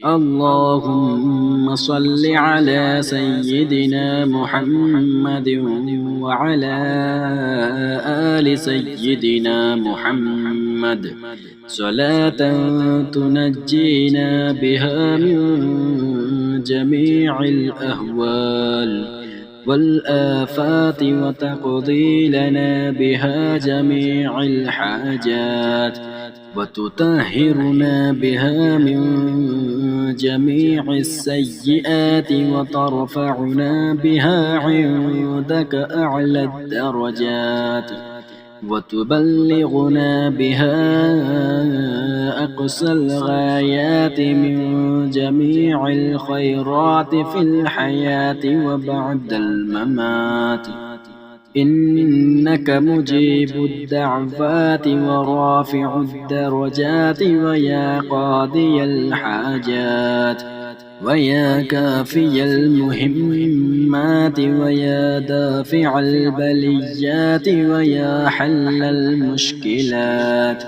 اللهم صل على سيدنا محمد وعلى آل سيدنا محمد صلاة تنجينا بها من جميع الأهوال والآفات وتقضي لنا بها جميع الحاجات وتطهرنا بها من جميع السيئات وترفعنا بها عندك أعلى الدرجات وتبلغنا بها أقصى الغايات من جميع الخيرات في الحياة وبعد الممات إنك مجيب الدعوات ورافع الدرجات ويا قاضي الحاجات ويا كافي المهمات ويا دافع البليات ويا حل المشكلات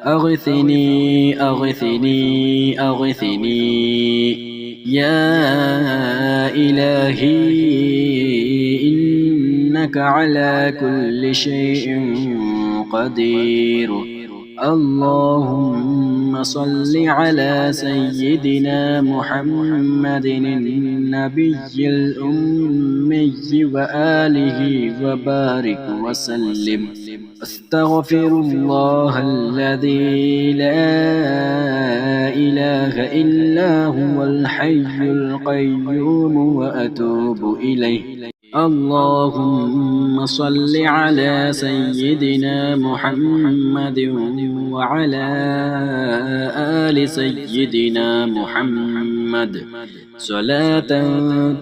أغثني أغثني أغثني يا إلهي إنك على كل شيء قدير. اللهم صل على سيدنا محمد النبي الأمي وآله وبارك وسلم. أستغفر الله الذي لا إله إلا هو الحي القيوم وأتوب إليه. اللهم صل على سيدنا محمد وعلى آل سيدنا محمد صلاة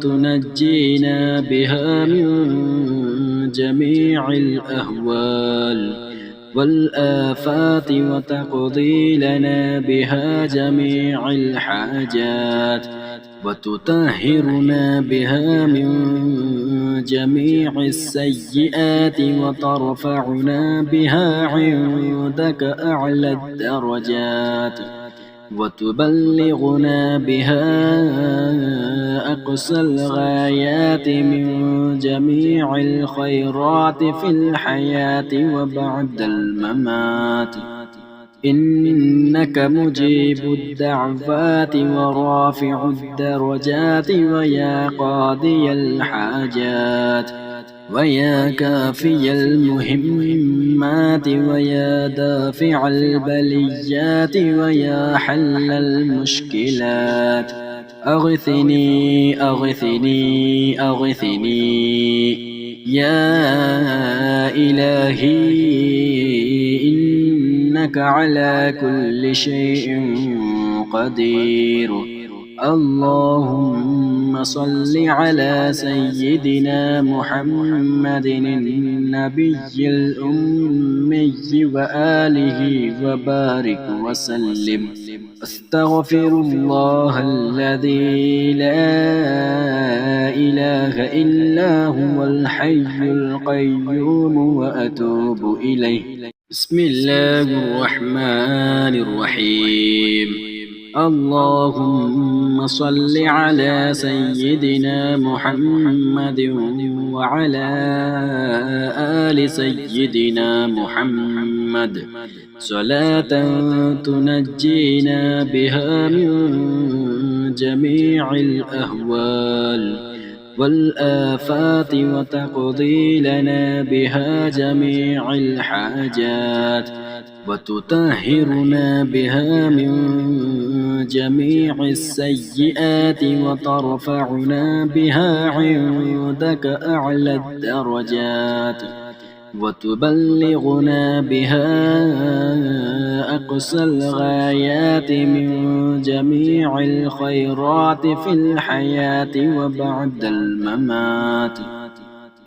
تنجينا بها من جميع الأهوال والآفات وتقضي لنا بها جميع الحاجات وتطهرنا بها من جميع السيئات وترفعنا بها عندك أعلى الدرجات وتبلغنا بها أقصى الغايات من جميع الخيرات في الحياة وبعد الممات إنك مجيب الدعوات ورافع الدرجات ويا قاضي الحاجات ويا كافي المهمات ويا دافع البليات ويا حل المشكلات أغثني أغثني أغثني يا إلهي إنك على كل شيء قدير. اللهم صل على سيدنا محمد النبي الأمي وآله وبارك وسلم. أستغفر الله الذي لا إله إلا هو الحي القيوم وأتوب إليه. بسم الله الرحمن الرحيم. اللهم صل على سيدنا محمد وعلى آل سيدنا محمد صلاة تنجينا بها من جميع الأهوال والآفات وتقضي لنا بها جميع الحاجات وتطهرنا بها من جميع السيئات وترفعنا بها عندك أعلى الدرجات وتبلغنا بها أقصى الغايات من جميع الخيرات في الحياة وبعد الممات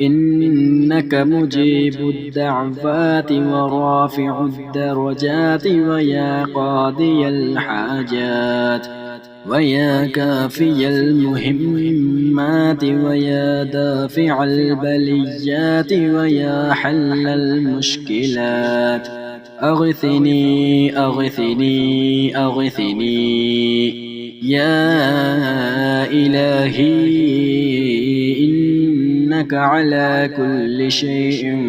إنك مجيب الدعوات ورافع الدرجات ويا قاضي الحاجات ويا كافي المهمات ويا دافع البليات ويا حل المشكلات أغثني أغثني أغثني يا إلهي إنك على كل شيء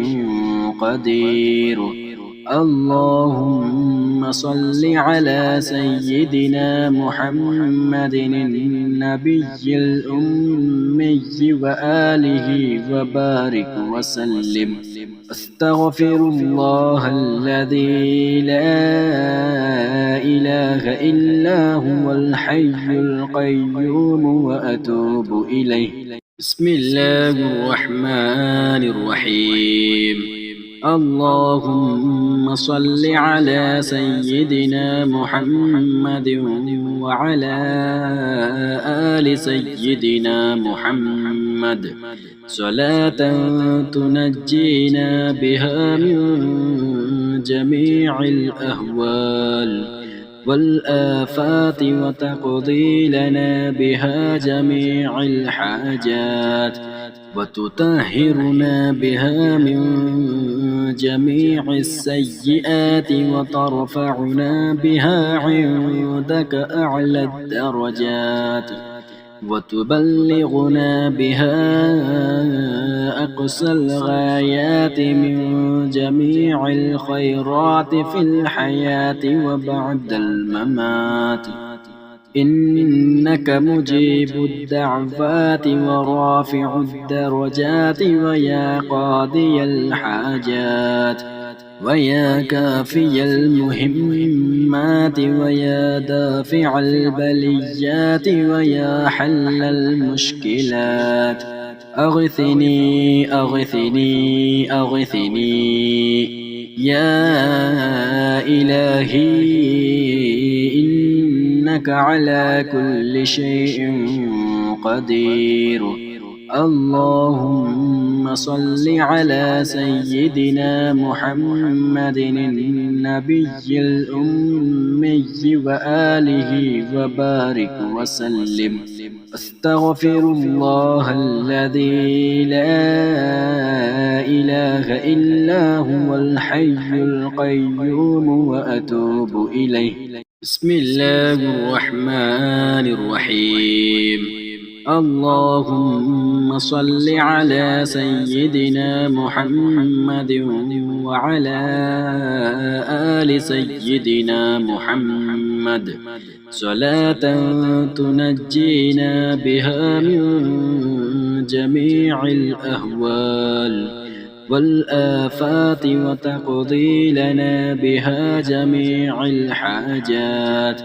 قدير. اللهم صل على سيدنا محمد النبي الأمي وآله وبارك وسلم. أستغفر الله الذي لا إله إلا هو الحي القيوم وأتوب إليه. بسم الله الرحمن الرحيم. اللهم صل على سيدنا محمد وعلى آل سيدنا محمد صلاة تنجينا بها من جميع الأهوال والآفات وتقضي لنا بها جميع الحاجات وتطهرنا بها من جميع السيئات وترفعنا بها عندك أعلى الدرجات وتبلغنا بها أقصى الغايات من جميع الخيرات في الحياة وبعد الممات. إنك مجيب الدعوات ورافع الدرجات ويا قاضي الحاجات ويا كافي المهمات ويا دافع البليات ويا حل المشكلات. أغثني أغثني أغثني يا إلهي إنك على كل شيء قدير. اللهم صل على سيدنا محمد النبي الأمي وآله وبارك وسلم. أستغفر الله الذي لا إله إلا هو الحي القيوم وأتوب إليه. بسم الله الرحمن الرحيم. اللهم صل على سيدنا محمد وعلى آل سيدنا محمد صلاة تنجينا بها من جميع الأهوال والآفات وتقضي لنا بها جميع الحاجات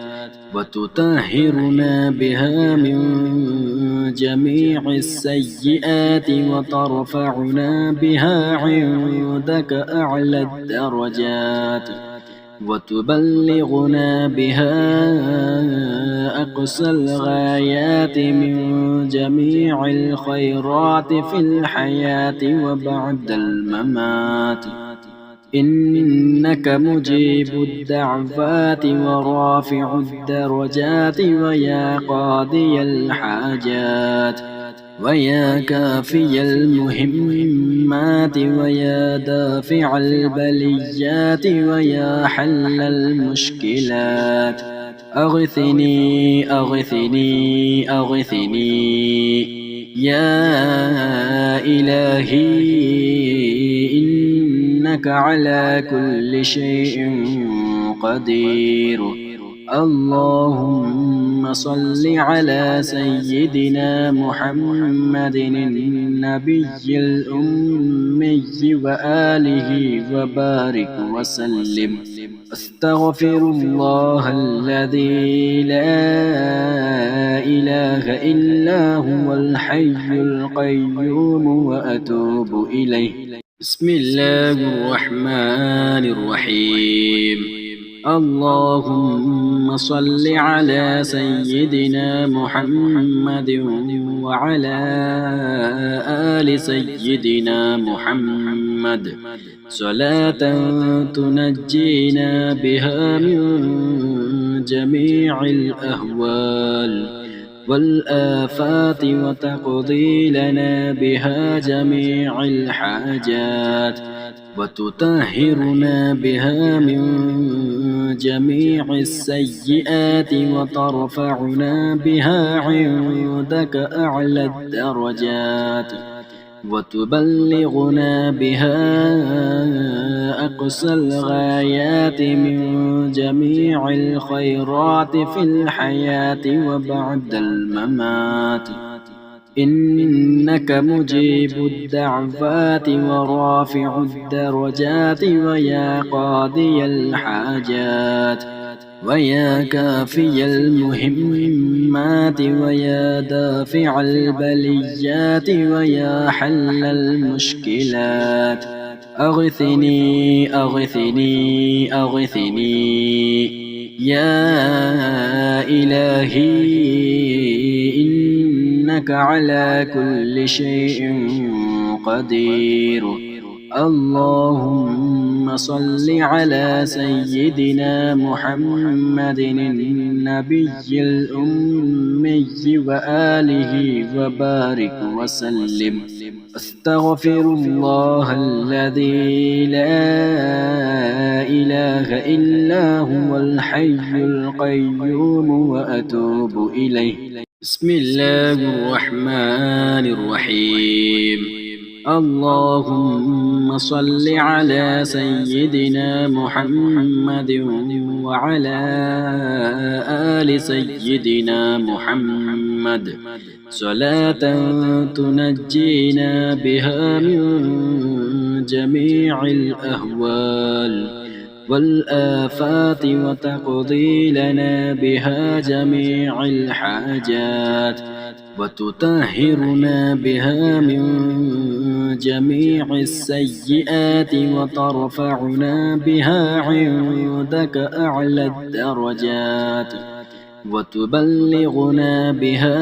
وتطهرنا بها من جميع السيئات وترفعنا بها عندك أعلى الدرجات وتبلغنا بها أقصى الغايات من جميع الخيرات في الحياة وبعد الممات. إنك مجيب الدعوات ورافع الدرجات ويا قاضي الحاجات ويا كافي المهمات ويا دافع البليات ويا حل المشكلات. أغثني أغثني أغثني يا إلهي إنك على كل شيء قدير. اللهم صل على سيدنا محمد النبي الأمي وآله وبارك وسلم. أستغفر الله الذي لا إله إلا هو الحي القيوم وأتوب إليه. بسم الله الرحمن الرحيم. اللهم صل على سيدنا محمد وعلى آل سيدنا محمد صلاة تنجينا بها من جميع الأهوال والآفات وتقضي لنا بها جميع الحاجات وتطهرنا بها من جميع السيئات وترفعنا بها عندك أعلى الدرجات وتبلغنا بها أقصى الغايات من جميع الخيرات في الحياة وبعد الممات إنك مجيب الدعوات ورافع الدرجات ويا قاضي الحاجات ويا كافي المهمات ويا دافع البليات ويا حل المشكلات أغثني أغثني أغثني يا إلهي إنك على كل شيء قدير اللهم صل على سيدنا محمد النبي الأمي وآله وبارك وسلم أستغفر الله الذي لا إله إلا هو الحي القيوم وأتوب إليه بسم الله الرحمن الرحيم اللهم صل على سيدنا محمد وعلى آل سيدنا محمد صلاة تنجينا بها من جميع الأهوال والآفات وتقضي لنا بها جميع الحاجات وتطهرنا بها من جميع السيئات وترفعنا بها عندك أعلى الدرجات وتبلغنا بها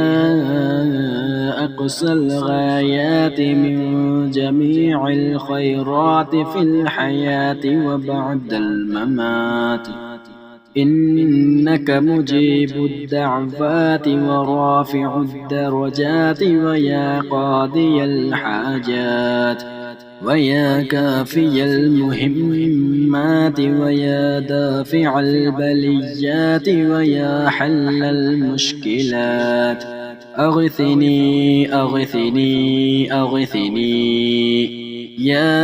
أقصى الغايات من جميع الخيرات في الحياة وبعد الممات إنك مجيب الدعوات ورافع الدرجات ويا قاضي الحاجات ويا كافي المهمات ويا دافع البليات ويا حل المشكلات أغثني أغثني أغثني يا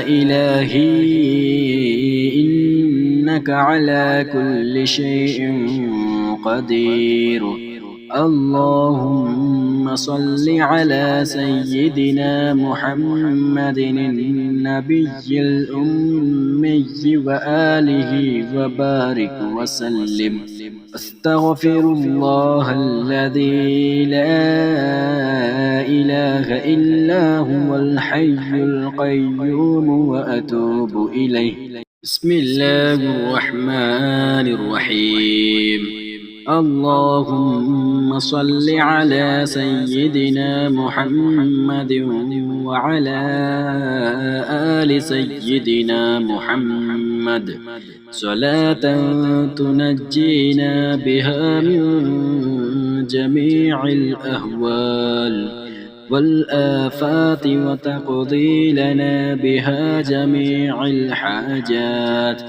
إلهي إنك على كل شيء قدير اللهم صل على سيدنا محمد النبي الأمي وآله وبارك وسلم أستغفر الله الذي لا إله إلا هو الحي القيوم وأتوب إليه بسم الله الرحمن الرحيم اللهم صل على سيدنا محمد وعلى آل سيدنا محمد صلاة تنجينا بها من جميع الأهوال والآفات وتقضي لنا بها جميع الحاجات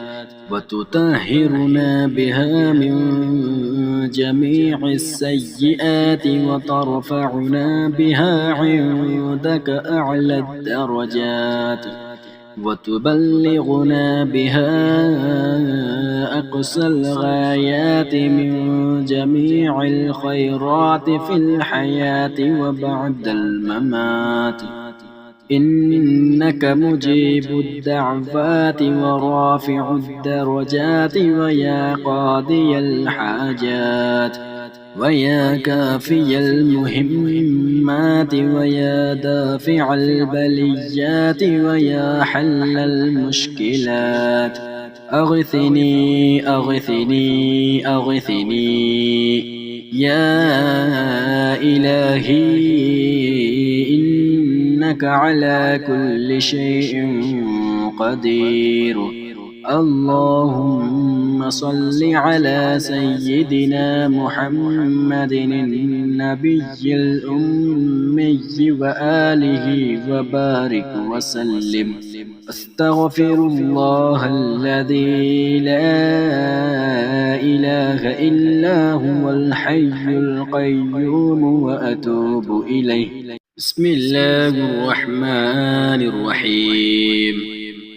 وتطهرنا بها من جميع السيئات وترفعنا بها عندك أعلى الدرجات وتبلغنا بها أقصى الغايات من جميع الخيرات في الحياة وبعد الممات إنك مجيب الدعوات ورافع الدرجات ويا قاضي الحاجات ويا كافي المهمات ويا دافع البليات ويا حل المشكلات أغثني أغثني أغثني يا إلهي إنك على كل شيء قدير اللهم صل على سيدنا محمد النبي الأمي وآله وبارك وسلم. أستغفر الله الذي لا إله إلا هو الحي القيوم وأتوب إليه. بسم الله الرحمن الرحيم.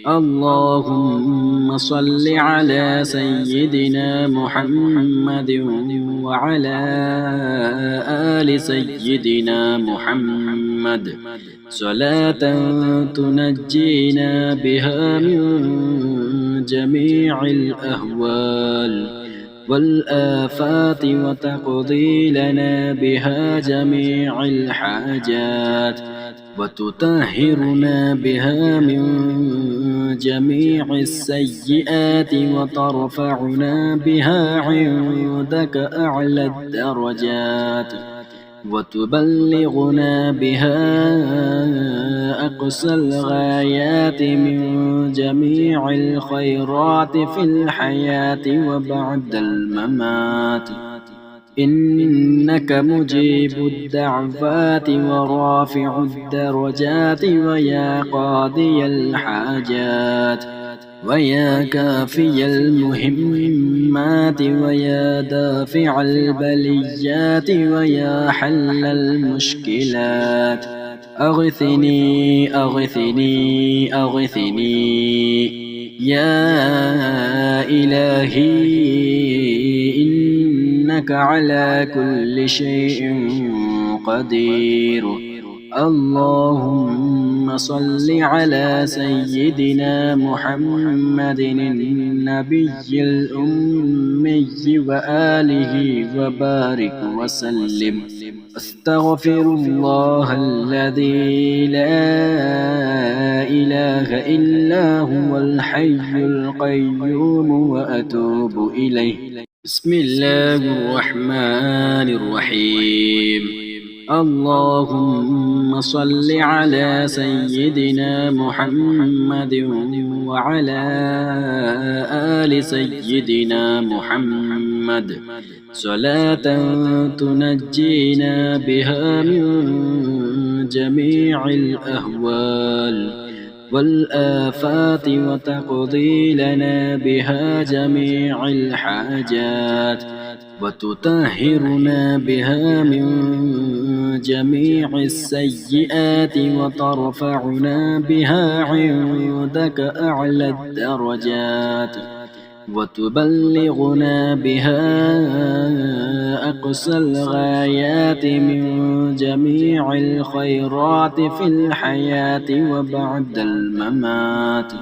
اللهم صل على سيدنا محمد وعلى آل سيدنا محمد صلاة تنجينا بها من جميع الأهوال والآفات وتقضي لنا بها جميع الحاجات وتطهرنا بها من جميع السيئات وترفعنا بها عندك أعلى الدرجات وتبلغنا بها أقصى الغايات من جميع الخيرات في الحياة وبعد الممات. إنك مجيب الدعوات ورافع الدرجات ويا قاضي الحاجات ويا كافي المهمات ويا دافع البليات ويا حل المشكلات. أغثني أغثني أغثني يا إلهي إنك على كل شيء قدير. اللهم صل على سيدنا محمد النبي الأمي وآله وبارك وسلم. أستغفر الله الذي لا إله إلا هو الحي القيوم وأتوب إليه. بسم الله الرحمن الرحيم. اللهم صل على سيدنا محمد وعلى آل سيدنا محمد صلاة تنجينا بها من جميع الأهوال والآفات وتقضي لنا بها جميع الحاجات وتطهرنا بها من جميع السيئات وترفعنا بها عندك أعلى الدرجات وتبلغنا بها أقصى الغايات من جميع الخيرات في الحياة وبعد الممات.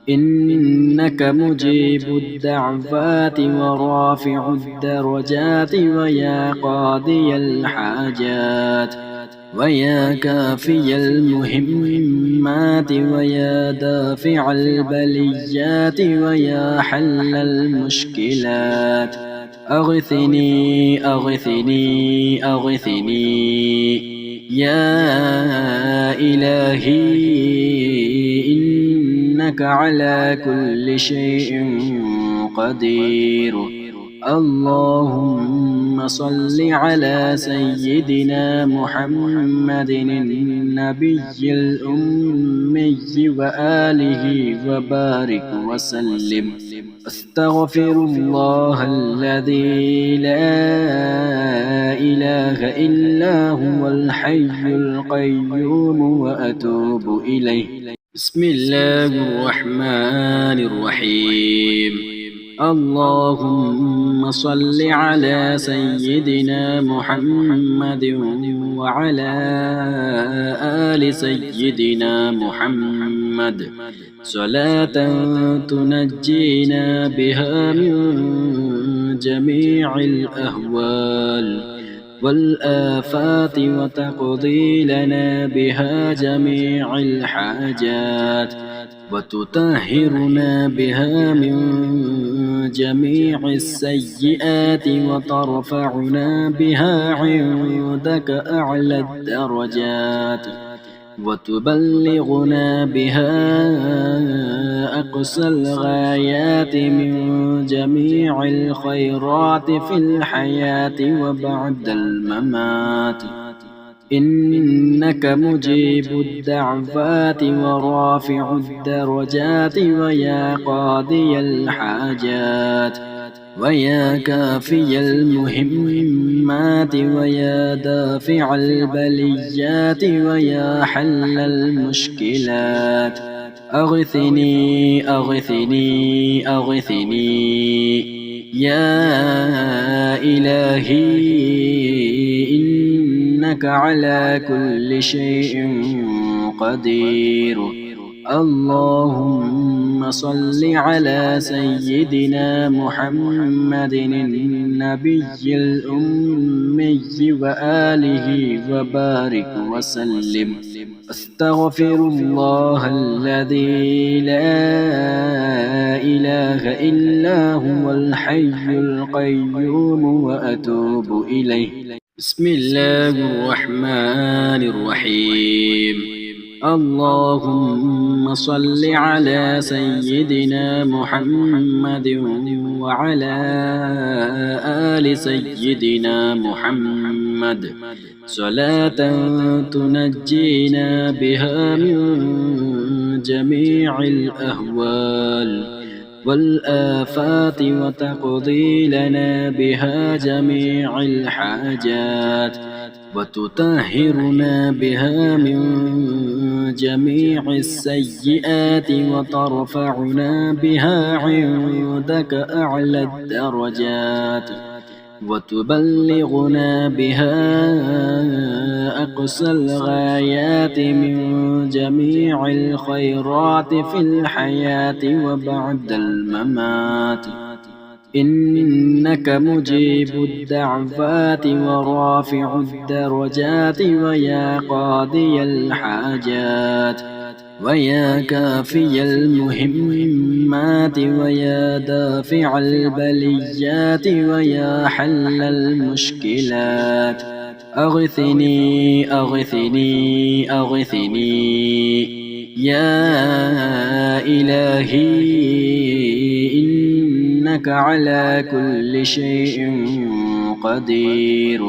إنك مجيب الدعوات ورافع الدرجات ويا قاضي الحاجات ويا كافي المهمات ويا دافع البليات ويا حل المشكلات. أغثني أغثني أغثني يا إلهي إنك على كل شيء قدير. اللهم صل على سيدنا محمد النبي الأمي وآله وبارك وسلم. أستغفر الله الذي لا إله إلا هو الحي القيوم وأتوب إليه. بسم الله الرحمن الرحيم. اللهم صل على سيدنا محمد وعلى آل سيدنا محمد صلاة تنجينا بها من جميع الأهوال والآفات وتقضي لنا بها جميع الحاجات وتطهرنا بها من جميع السيئات وترفعنا بها عندك أعلى الدرجات وتبلغنا بها أقصى الغايات من جميع الخيرات في الحياة وبعد الممات. إنك مجيب الدعوات ورافع الدرجات ويا قاضي الحاجات ويا كافي المهمات ويا دافع البليات ويا حل المشكلات. أغثني أغثني أغثني يا إلهي، إنك على كل شيء قدير. اللهم صل على سيدنا محمد النبي الأمي وآله وبارك وسلم. أستغفر الله الذي لا إله إلا هو الحي القيوم وأتوب إليه. بسم الله الرحمن الرحيم. اللهم صل على سيدنا محمد وعلى آل سيدنا محمد صلاة تنجينا بها من جميع الأهوال والآفات وتقضي لنا بها جميع الحاجات وتطهرنا بها من جميع السيئات وترفعنا بها عندك أعلى الدرجات وتبلغنا بها أقصى الغايات من جميع الخيرات في الحياة وبعد الممات. إنك مجيب الدعوات ورافع الدرجات ويا قاضي الحاجات ويا كافي المهمات ويا دافع البليات ويا حل المشكلات. أغثني أغثني أغثني يا إلهي، إنك على كل شيء قدير.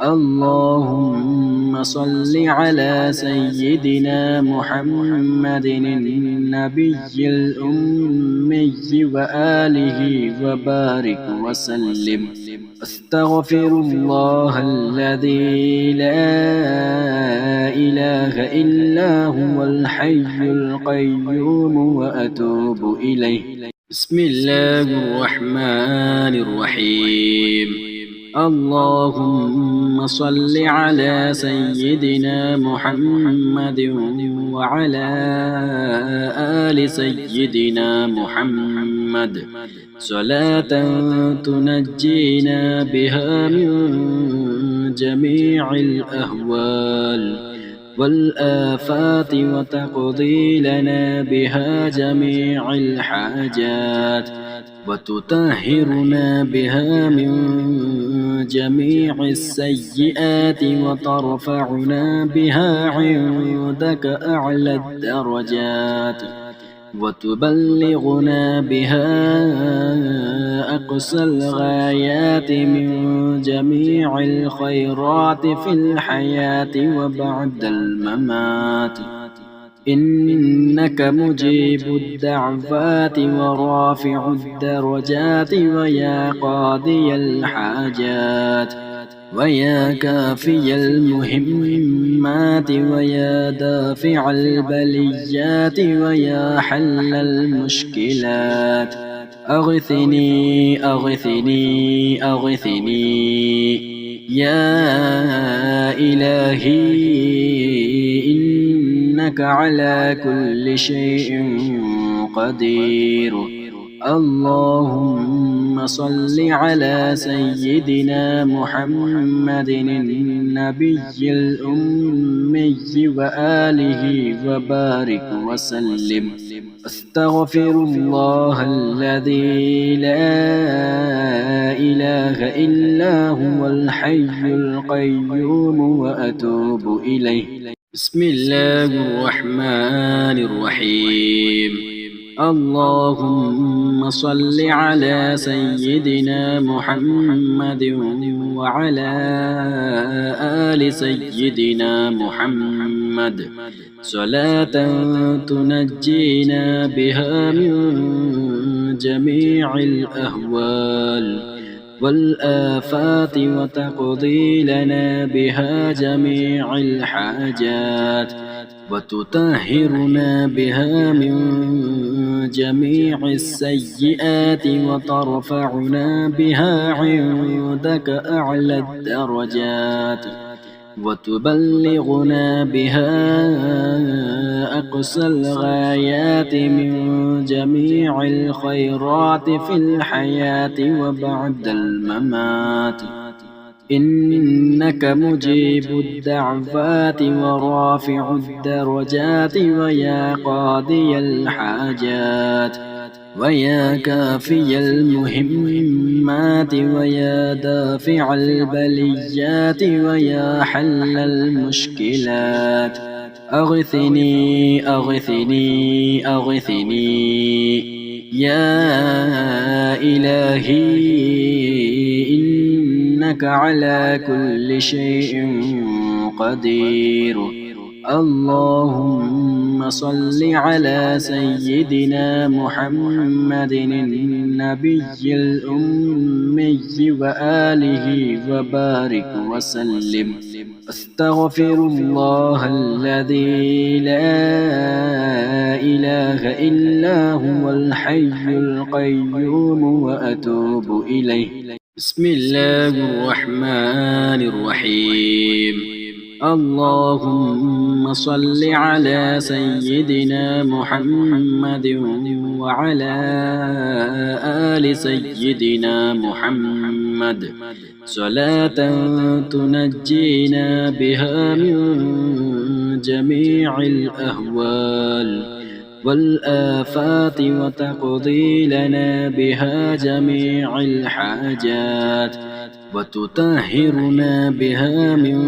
اللهم صل على سيدنا محمد النبي الأمي وآله وبارك وسلم. أستغفر الله الذي لا إله إلا هو الحي القيوم وأتوب إليه. بسم الله الرحمن الرحيم. اللهم صل على سيدنا محمد وعلى آل سيدنا محمد صلاة تنجينا بها من جميع الأهوال والآفات وتقضي لنا بها جميع الحاجات وتطهرنا بها من جميع السيئات وترفعنا بها عندك أعلى الدرجات وتبلغنا بها أقصى الغايات من جميع الخيرات في الحياة وبعد الممات. إنك مجيب الدعوات ورافع الدرجات ويا قاضي الحاجات ويا كافي المهمات ويا دافع البليات ويا حل المشكلات. أغثني أغثني أغثني يا إلهي، إنك على كل شيء قدير. اللهم صل على سيدنا محمد النبي الأمي وآله وبارك وسلم. أستغفر الله الذي لا إله إلا هو الحي القيوم وأتوب إليه. بسم الله الرحمن الرحيم. اللهم صل على سيدنا محمد وعلى آل سيدنا محمد صلاة تنجينا بها من جميع الأهوال والآفات وتقضي لنا بها جميع الحاجات وتطهرنا بها من جميع السيئات وترفعنا بها عندك أعلى الدرجات وتبلغنا بها أقصى الغايات من جميع الخيرات في الحياة وبعد الممات. إنك مجيب الدعوات ورافع الدرجات ويا قاضي الحاجات ويا كافي المهمات ويا دافع البليات ويا حل المشكلات. أغثني أغثني أغثني يا إلهي إنك على كل شيء قدير. اللهم صل على سيدنا محمد النبي الأمي وآله وبارك وسلم. أستغفر الله الذي لا إله إلا هو الحي القيوم وأتوب إليه. بسم الله الرحمن الرحيم. اللهم صل على سيدنا محمد وعلى آل سيدنا محمد صلاة تنجينا بها من جميع الأهوال والآفات وتقضي لنا بها جميع الحاجات وتطهرنا بها من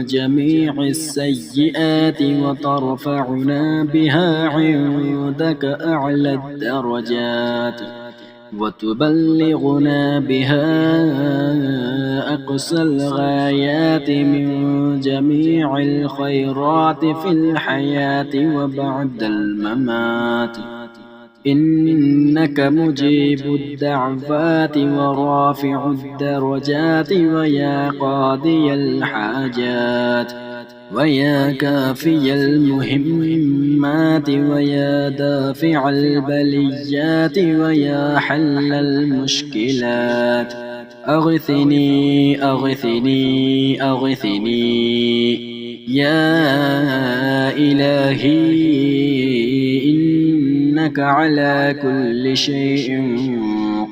جميع السيئات وترفعنا بها عندك أعلى الدرجات وتبلغنا بها أقصى الغايات من جميع الخيرات في الحياة وبعد الممات. إنك مجيب الدعوات ورافع الدرجات ويا قاضي الحاجات ويا كافي المهمات ويا دافع البليات ويا حل المشكلات. أغثني أغثني أغثني يا إلهي إنك على كل شيء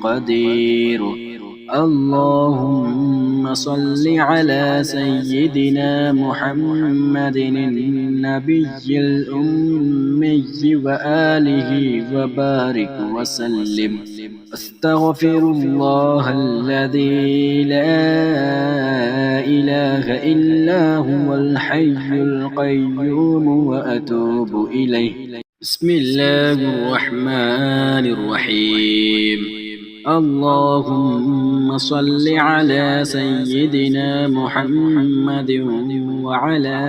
قدير. اللهم صل على سيدنا محمد النبي الأمي وآله وبارك وسلم. أستغفر الله الذي لا إله إلا هو الحي القيوم وأتوب إليه. بسم الله الرحمن الرحيم. اللهم صل على سيدنا محمد وعلى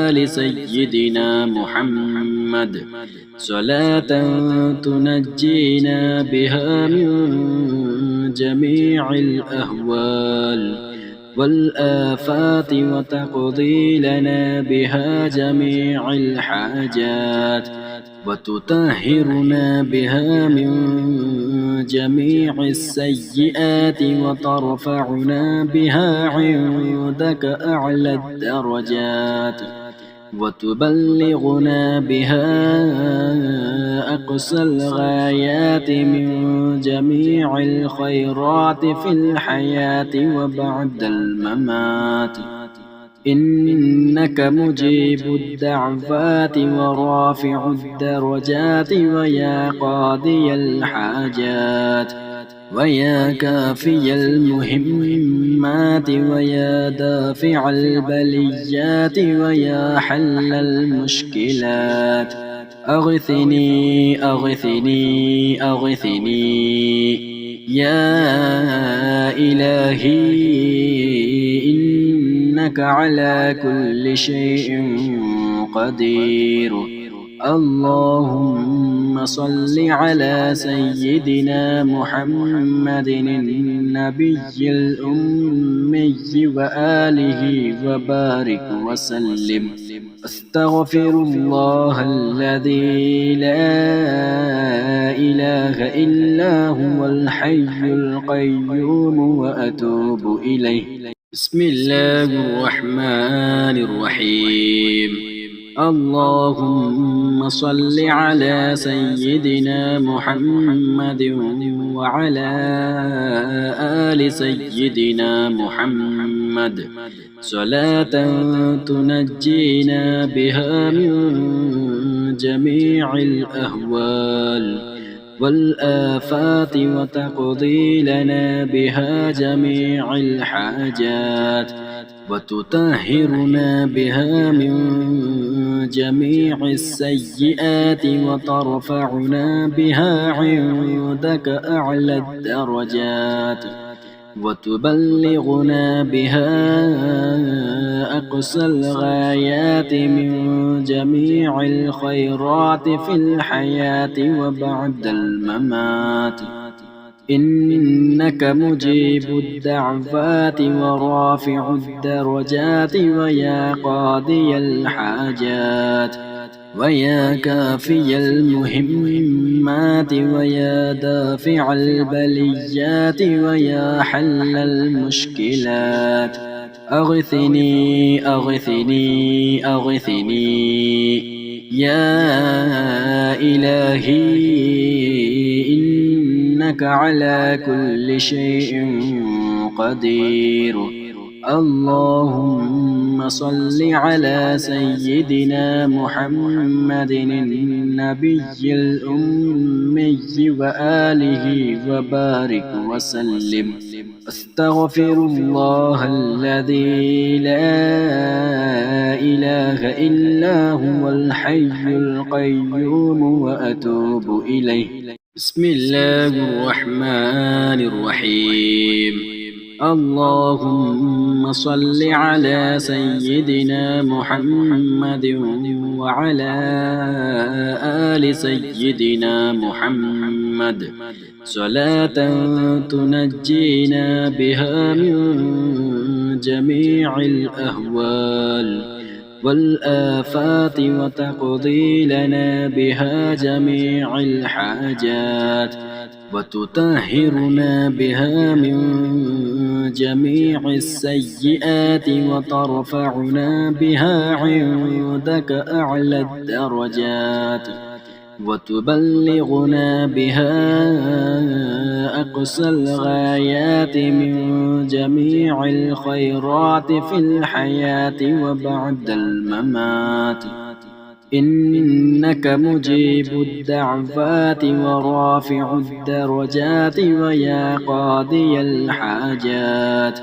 آل سيدنا محمد صلاة تنجينا بها من جميع الأهوال والآفات وتقضي لنا بها جميع الحاجات وتطهرنا بها من جميع السيئات وترفعنا بها عندك أعلى الدرجات وتبلغنا بها أقصى الغايات من جميع الخيرات في الحياة وبعد الممات. إنك مجيب الدعوات ورافع الدرجات ويا قاضي الحاجات ويا كافي المهمات المهمات ويا دافع البليات ويا حل المشكلات أغثني أغثني أغثني يا إلهي إنك على كل شيء قدير. اللهم صل على سيدنا محمد النبي الأمي وآله وبارك وسلم. أستغفر الله الذي لا إله إلا هو الحي القيوم وأتوب إليه. بسم الله الرحمن الرحيم. اللهم صل على سيدنا محمد وعلى آل سيدنا محمد صلاة تنجينا بها من جميع الأهوال والآفات وتقضي لنا بها جميع الحاجات وتطهرنا بها من جميع السيئات وترفعنا بها عندك أعلى الدرجات وتبلغنا بها أقصى الغايات من جميع الخيرات في الحياة وبعد الممات. إنك مجيب الدعوات ورافع الدرجات ويا قاضي الحاجات ويا كافي المهمات ويا دافع البليات ويا حل المشكلات أغثني أغثني أغثني يا إلهي إنك على كل شيء قدير. اللهم صل على سيدنا محمد النبي الأمي وآله وبارك وسلم. أستغفر الله الذي لا إله إلا هو الحي القيوم وأتوب إليه. بسم الله الرحمن الرحيم. اللهم صل على سيدنا محمد وعلى آل سيدنا محمد صلاة تنجينا بها من جميع الأهوال والآفات وتقضي لنا بها جميع الحاجات وتطهرنا بها من جميع السيئات وترفعنا بها عندك أعلى الدرجات وتبلغنا بها أقصى الغايات من جميع الخيرات في الحياة وبعد الممات. إنك مجيب الدعوات ورافع الدرجات ويا قاضي الحاجات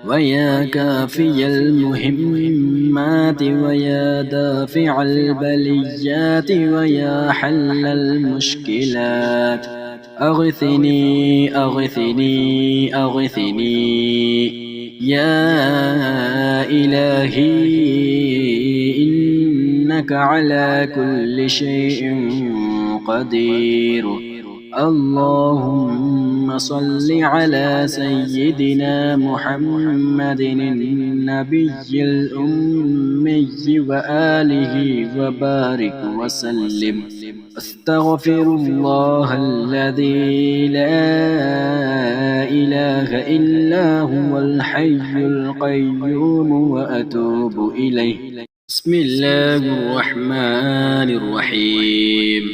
ويا كافي المهمات ويا دافع البليات ويا حل المشكلات أغثني أغثني أغثني يا إلهي إنك على كل شيء قدير. اللهم صل على سيدنا محمد النبي الأمي وآله وبارك وسلم. أستغفر الله الذي لا إله إلا هو الحي القيوم وأتوب إليه. بسم الله الرحمن الرحيم.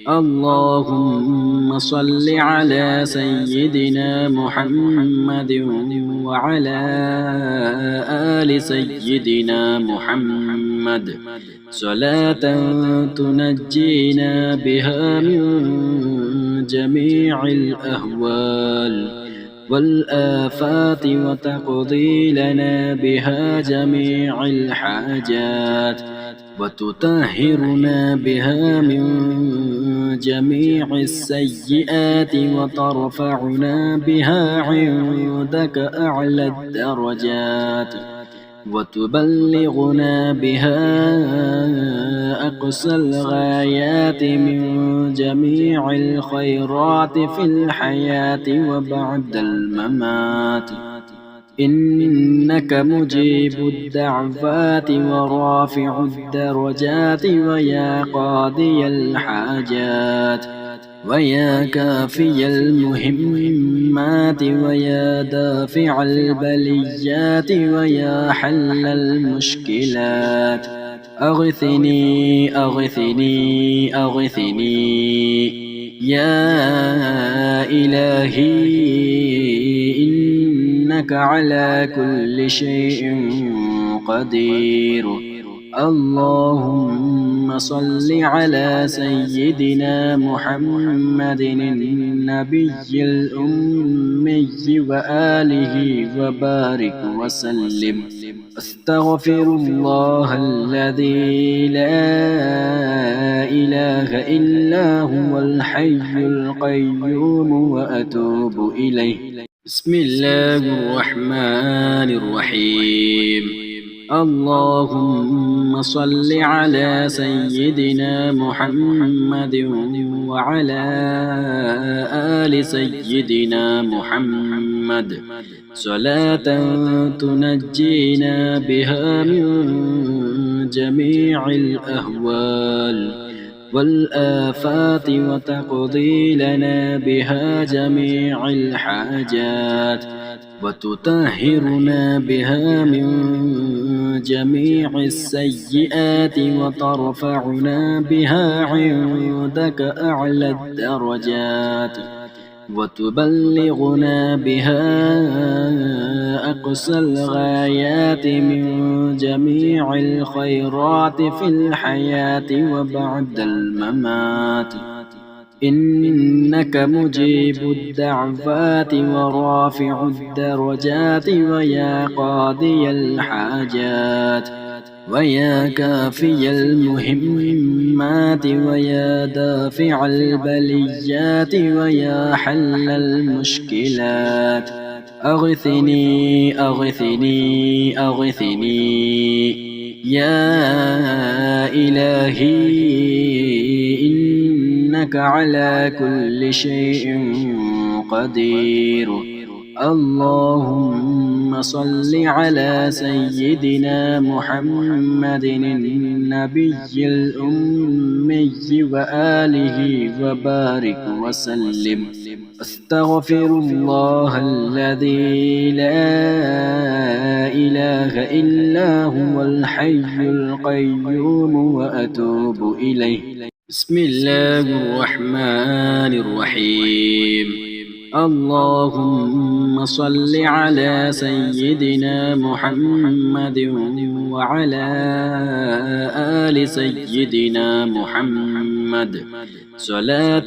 اللهم صل على سيدنا محمد وعلى آل سيدنا محمد صلاة تنجينا بها من جميع الأهوال والآفات وتقضي لنا بها جميع الحاجات وتطهرنا بها من جميع السيئات وترفعنا بها عندك أعلى الدرجات وتبلغنا بها أقصى الغايات من جميع الخيرات في الحياة وبعد الممات إنك مجيب الدعوات ورافع الدرجات ويا قاضي الحاجات ويا كافي المهمات ويا دافع البليات ويا حل المشكلات أغثني أغثني أغثني يا إلهي إنك على كل شيء قدير اللهم صل على سيدنا محمد النبي الأمي وآله وبارك وسلم أستغفر الله الذي لا إله إلا هو الحي القيوم وأتوب إليه بسم الله الرحمن الرحيم اللهم صل على سيدنا محمد وعلى آل سيدنا محمد صلاة تنجينا بها من جميع الأهوال والآفات وتقضي لنا بها جميع الحاجات وتطهرنا بها من جميع السيئات وترفعنا بها عندك أعلى الدرجات وتبلغنا بها أقصى الغايات من جميع الخيرات في الحياة وبعد الممات إنك مجيب الدعوات ورافع الدرجات ويا قاضي الحاجات ويا كافي المهمات ويا دافع البليات ويا حل المشكلات أغثني أغثني أغثني يا إلهي إنك على كل شيء قدير اللهم صل على سيدنا محمد النبي الأمي وآله وبارك وسلم أستغفر الله الذي لا إله إلا هو الحي القيوم وأتوب إليه بسم الله الرحمن الرحيم اللهم صل على سيدنا محمد وعلى آل سيدنا محمد صلاة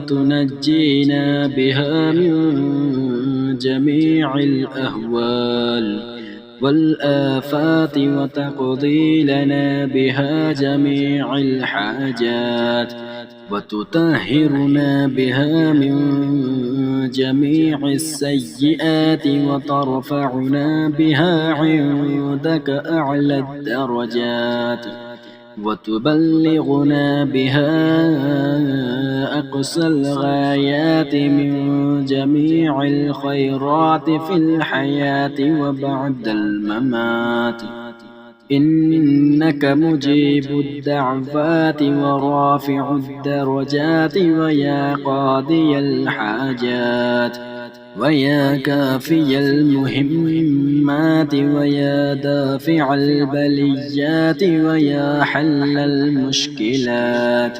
تنجينا بها من جميع الأهوال والآفات وتقضي لنا بها جميع الحاجات وتطهرنا بها من جميع السيئات وترفعنا بها عندك أعلى الدرجات وتبلغنا بها أقصى الغايات من جميع الخيرات في الحياة وبعد الممات إنك مجيب الدعوات ورافع الدرجات ويا قاضي الحاجات ويا كافي المهمات ويا دافع البليات ويا حل المشكلات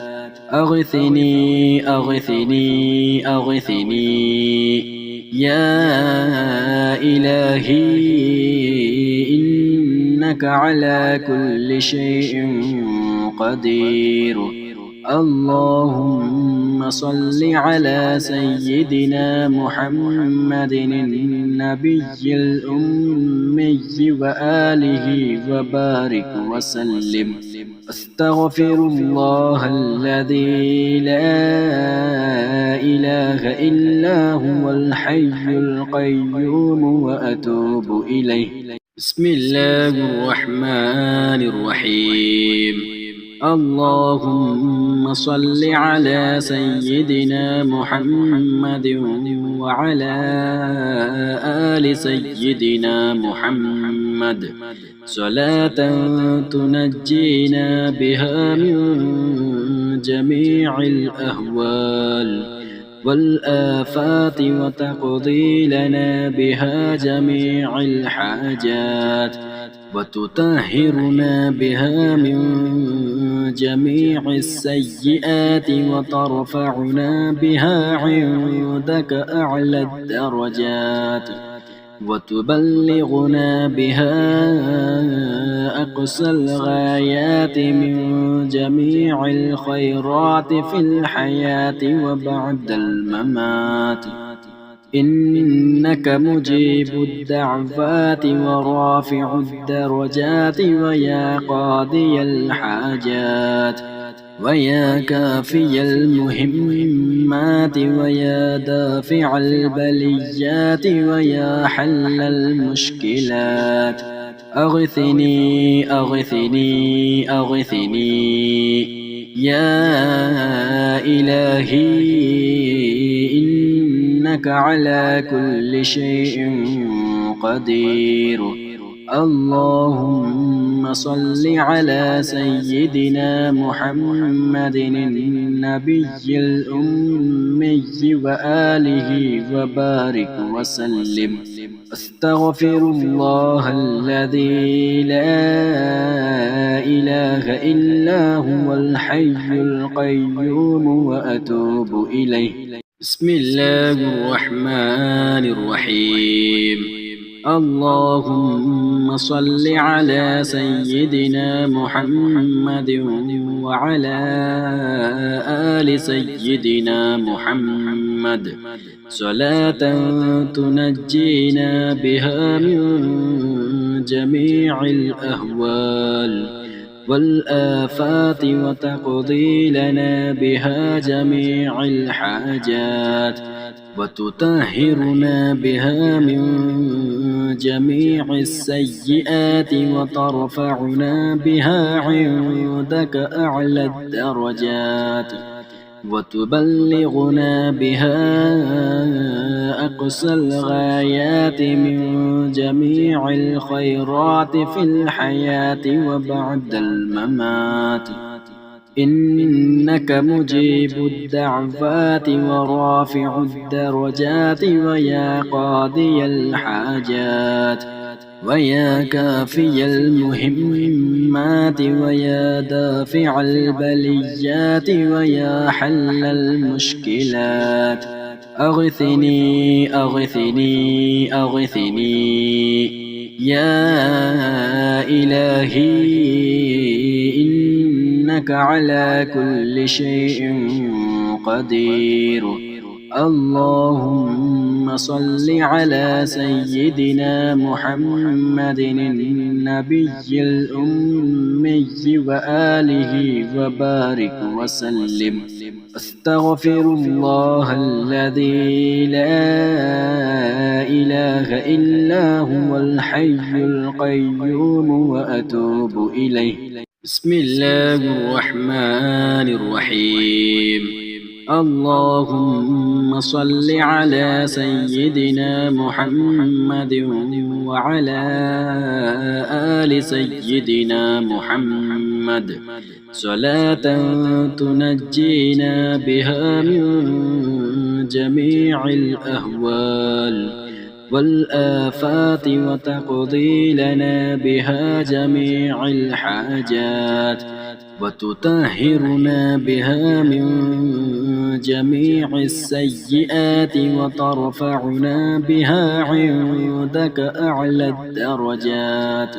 أغثني أغثني أغثني يا إلهي إنك على كل شيء قدير اللهم صل على سيدنا محمد النبي الأمي وآله وبارك وسلم. أستغفر الله الذي لا إله إلا هو الحي القيوم وأتوب إليه. بسم الله الرحمن الرحيم. اللهم صل على سيدنا محمد وعلى آل سيدنا محمد صلاة تنجينا بها من جميع الأهوال والآفات وتقضي لنا بها جميع الحاجات وتطهرنا بها من جميع السيئات وترفعنا بها عندك أعلى الدرجات وتبلغنا بها أقصى الغايات من جميع الخيرات في الحياة وبعد الممات. إنك مجيب الدعوات ورافع الدرجات ويا قاضي الحاجات ويا كافي المهمات ويا دافع البليات ويا حل المشكلات. أغثني أغثني أغثني يا إلهي إنك على كل شيء قدير. اللهم صل على سيدنا محمد النبي الأمي وآله وبارك وسلم. أستغفر الله الذي لا إله إلا هو الحي القيوم وأتوب إليه. بسم الله الرحمن الرحيم. اللهم صل على سيدنا محمد وعلى آل سيدنا محمد صلاة تنجينا بها من جميع الأهوال والآفات وتقضي لنا بها جميع الحاجات وتطهرنا بها من جميع السيئات وترفعنا بها عندك أعلى الدرجات وتبلغنا بها أقصى الغايات من جميع الخيرات في الحياة وبعد الممات. إنك مجيب الدعوات ورافع الدرجات ويا قاضي الحاجات ويا كافي المهمات ويا دافع البليات ويا حل المشكلات. أغثني أغثني أغثني يا إلهي إنك على كل شيء قدير. اللهم صل على سيدنا محمد النبي الأمي وآله وبارك وسلم. أستغفر الله الذي لا إله إلا هو الحي القيوم وأتوب إليه. بسم الله الرحمن الرحيم. اللهم صل على سيدنا محمد وعلى آل سيدنا محمد صلاة تنجينا بها من جميع الأهوال والآفات وتقضي لنا بها جميع الحاجات وتطهرنا بها من جميع السيئات وترفعنا بها عندك أعلى الدرجات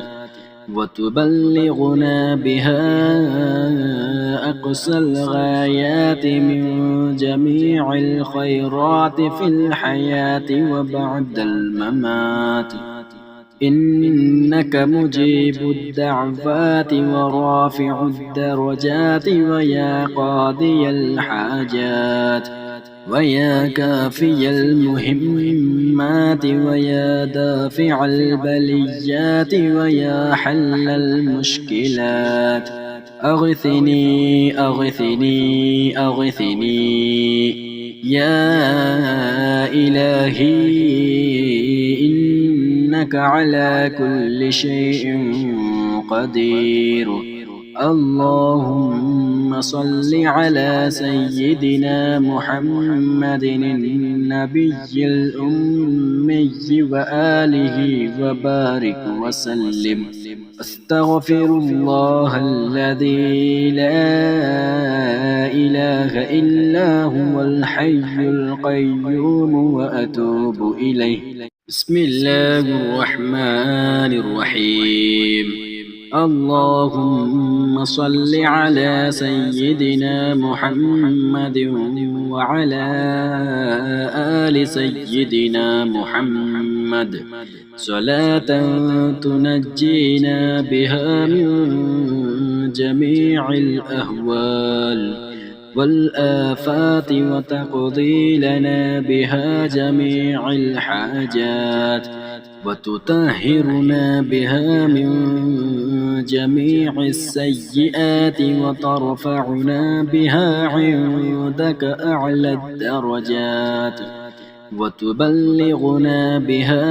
وتبلغنا بها أقصى الغايات من جميع الخيرات في الحياة وبعد الممات. إنك مجيب الدعوات ورافع الدرجات ويا قاضي الحاجات ويا كافي المهمات ويا دافع البليات ويا حل المشكلات. أغثني أغثني أغثني يا إلهي، إنك على كل شيء قدير. اللهم صل على سيدنا محمد النبي الأمي وآله وبارك وسلم. أستغفر الله الذي لا إله إلا هو الحي القيوم وأتوب إليه. بسم الله الرحمن الرحيم. اللهم صل على سيدنا محمد وعلى آل سيدنا محمد صلاة تنجينا بها من جميع الأهوال والآفات وتقضي لنا بها جميع الحاجات وتطهرنا بها من جميع السيئات وترفعنا بها عندك أعلى الدرجات وتبلغنا بها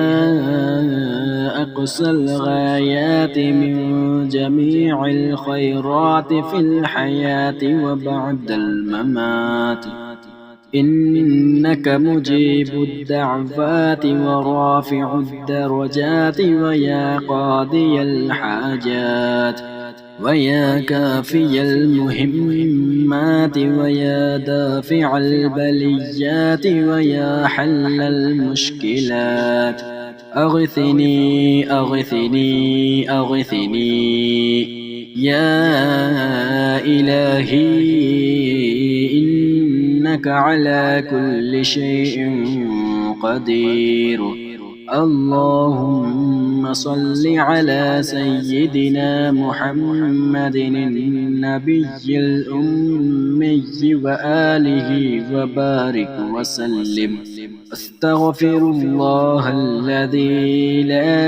أقصى الغايات من جميع الخيرات في الحياة وبعد الممات. إنك مجيب الدعوات ورافع الدرجات ويا قاضي الحاجات ويا كافي المهمات ويا دافع البليات ويا حل المشكلات. أغثني أغثني أغثني يا إلهي، إنك على كل شيء قدير. اللهم صل على سيدنا محمد النبي الأمي وآله وبارك وسلم. أستغفر الله الذي لا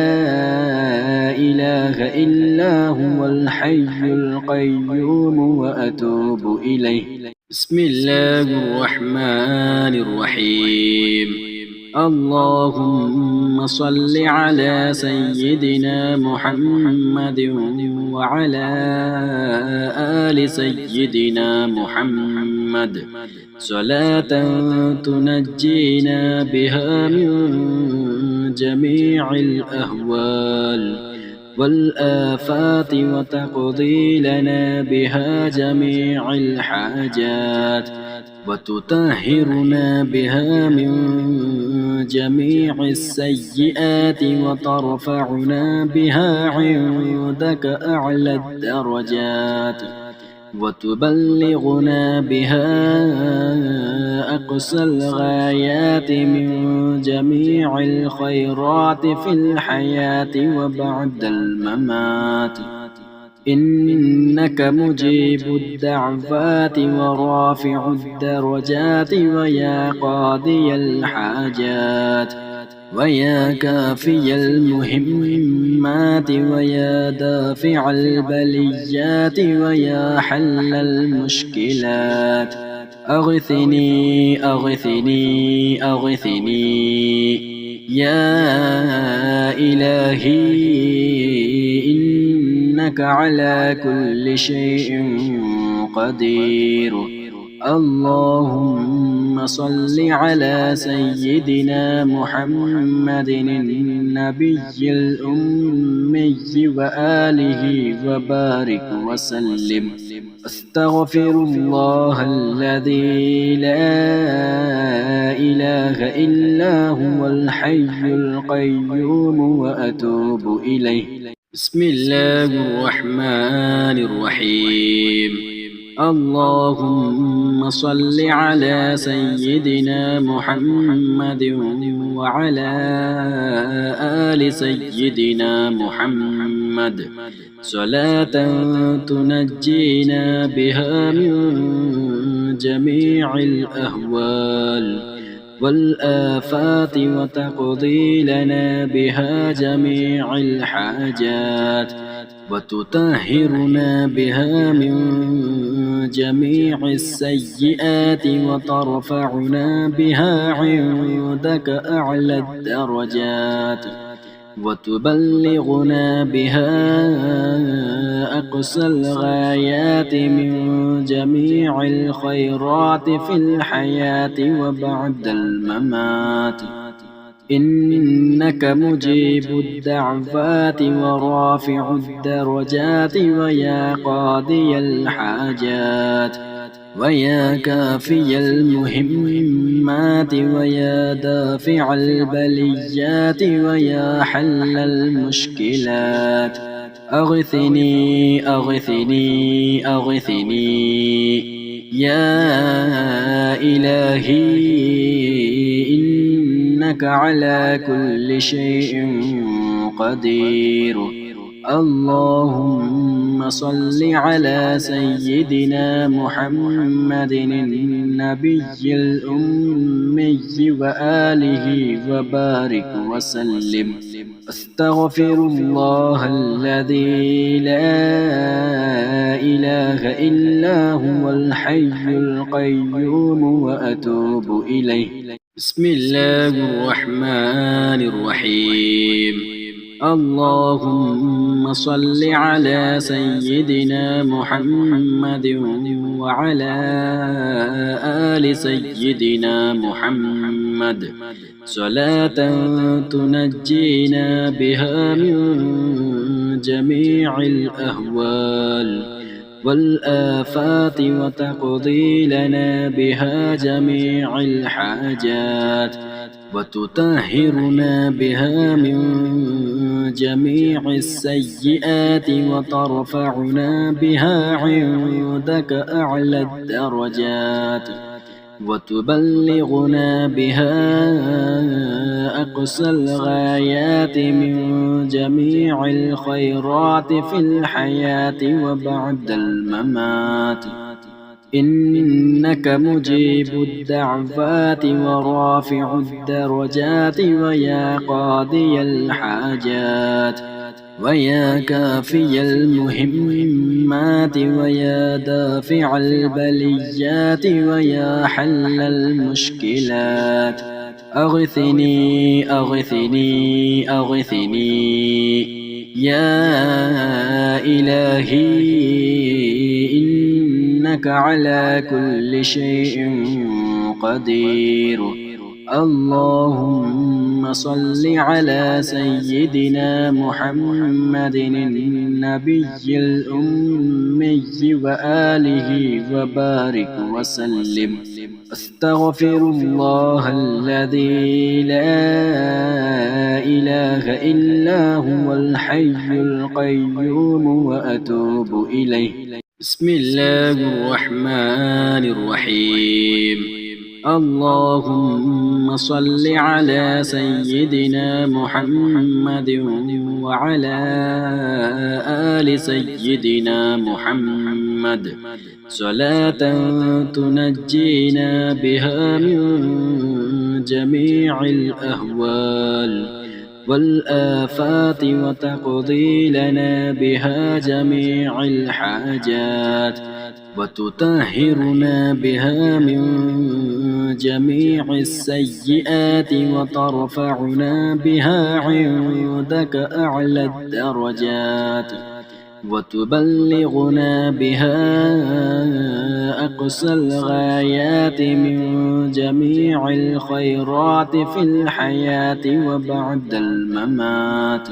إله إلا هو الحي القيوم وأتوب إليه. بسم الله الرحمن الرحيم. اللهم صل على سيدنا محمد وعلى آل سيدنا محمد صلاة تنجينا بها من جميع الأهوال والآفات وتقضي لنا بها جميع الحاجات وتطهرنا بها من جميع السيئات وترفعنا بها عندك أعلى الدرجات وتبلغنا بها أقصى الغايات من جميع الخيرات في الحياة وبعد الممات. إنك مجيب الدعوات ورافع الدرجات ويا قاضي الحاجات ويا كافي المهمات ويا دافع البليات ويا حل المشكلات. أغثني أغثني أغثني يا إلهي، إنك على كل شيء قدير. اللهم صل على سيدنا محمد النبي الأمي وآله وبارك وسلم. أستغفر الله الذي لا إله إلا هو الحي القيوم وأتوب إليه. بسم الله الرحمن الرحيم. اللهم صل على سيدنا محمد وعلى آل سيدنا محمد صلاة تنجينا بها من جميع الأهوال والآفات وتقضي لنا بها جميع الحاجات وتطهرنا بها من جميع السيئات وترفعنا بها عندك أعلى الدرجات وتبلغنا بها أقصى الغايات من جميع الخيرات في الحياة وبعد الممات. إنك مجيب الدعوات ورافع الدرجات ويا قاضي الحاجات ويا كافي المهمات ويا دافع البليات ويا حل المشكلات. أغثني أغثني أغثني يا إلهي، إنك على كل شيء قدير. اللهم صل على سيدنا محمد النبي الأمي وآله وبارك وسلم. أستغفر الله الذي لا إله إلا هو الحي القيوم وأتوب إليه. بسم الله الرحمن الرحيم. اللهم صل على سيدنا محمد وعلى آل سيدنا محمد صلاة تنجينا بها من جميع الأهوال والآفات وتقضي لنا بها جميع الحاجات وتطهرنا بها من جميع السيئات وترفعنا بها عندك أعلى الدرجات وتبلغنا بها أقصى الغايات من جميع الخيرات في الحياة وبعد الممات. إنك مجيب الدعوات ورافع الدرجات ويا قاضي الحاجات ويا كافي المهمات ويا دافع البليات ويا حل المشكلات. أغثني أغثني أغثني يا إلهي، إنك على كل شيء قدير. اللهم صل على سيدنا محمد النبي الأمي وآله وبارك وسلم. أستغفر الله الذي لا إله إلا هو الحي القيوم وأتوب إليه. بسم الله الرحمن الرحيم. اللهم صل على سيدنا محمد وعلى آل سيدنا محمد صلاة تنجينا بها من جميع الأهوال والآفات وتقضي لنا بها جميع الحاجات وتطهرنا بها من جميع السيئات وترفعنا بها عندك أعلى الدرجات وتبلغنا بها أقصى الغايات من جميع الخيرات في الحياة وبعد الممات.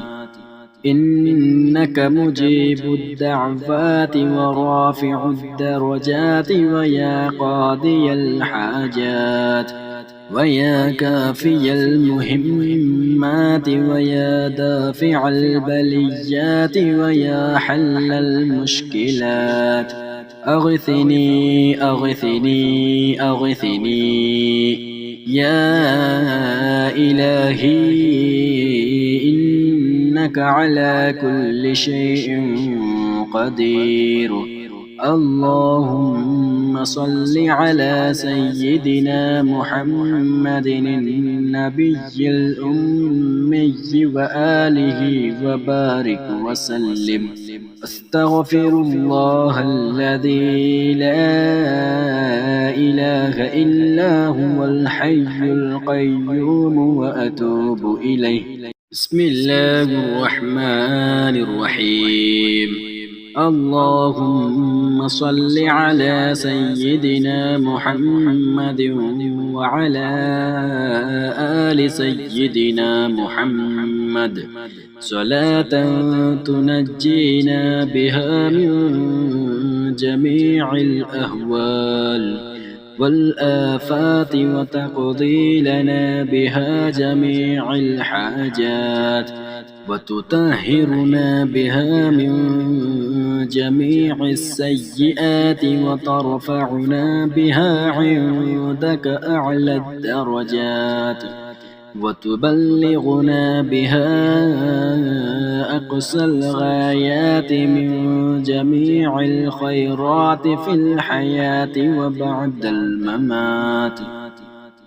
إنك مجيب الدعوات ورافع الدرجات ويا قاضي الحاجات ويا كافي المهمات ويا دافع البليات ويا حل المشكلات أغثني أغثني أغثني يا إلهي إنك على كل شيء قدير. اللهم صل على سيدنا محمد النبي الأمي وآله وبارك وسلم. أستغفر الله الذي لا إله إلا هو الحي القيوم وأتوب إليه. بسم الله الرحمن الرحيم. اللهم صل على سيدنا محمد وعلى آل سيدنا محمد صلاة تنجينا بها من جميع الأهوال والآفات وتقضي لنا بها جميع الحاجات وتطهرنا بها من جميع السيئات وترفعنا بها عندك أعلى الدرجات وتبلغنا بها أقصى الغايات من جميع الخيرات في الحياة وبعد الممات.